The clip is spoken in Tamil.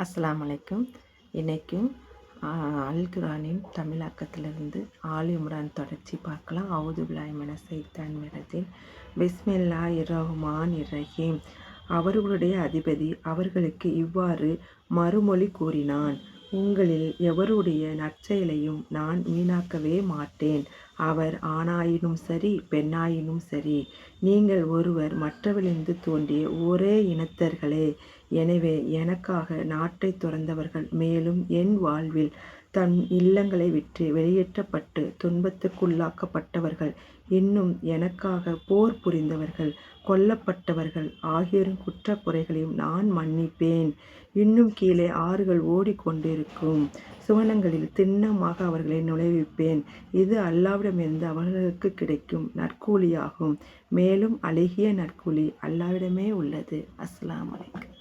அஸ்ஸலாமு அலைக்கும். இன்றைக்கும் அல் குர்ஆனின் தமிழாக்கத்திலிருந்து ஆல் இம்ரான் தொடர்ச்சி பார்க்கலாம். அவுது பில்லாஹி மினஷ் ஷைத்தானிர் ரஜீம். பிஸ்மில்லாஹிர் ரஹ்மானிர் ரஹீம். அவர்களுடைய அதிபதி அவர்களுக்கு இவ்வாறு மறுமொழி கூறினான்: உங்களில் எவருடைய நற்செயலையும் நான் வீணாக்கவே மாட்டேன். அவர் ஆணாயினும் சரி, பெண்ணாயினும் சரி, நீங்கள் ஒருவர் மற்றவரிலிருந்து தோன்றிய ஒரே இனத்தர்களே. எனவே எனக்காக நாட்டை துறந்தவர்கள், மேலும் என் வாழ்வில் தன் இல்லங்களை விட்டு வெளியேற்றப்பட்டு துன்பத்துக்குள்ளாக்கப்பட்டவர்கள், இன்னும் எனக்காக போர் புரிந்தவர்கள், கொல்லப்பட்டவர்கள் ஆகியோரின் குற்றக்குறைகளையும் நான் மன்னிப்பேன். இன்னும் கீழே ஆறுகள் ஓடிக்கொண்டிருக்கும், சுவனங்களில் திண்ணமாக அவர்களை நுழைவிப்பேன். இது அல்லாஹ்விடமிருந்து அவர்களுக்கு கிடைக்கும் நற்கூலியாகும். மேலும் அழகிய நற்கூலி அல்லாஹ்விடமே உள்ளது. அஸ்ஸலாமு அலைக்கும்.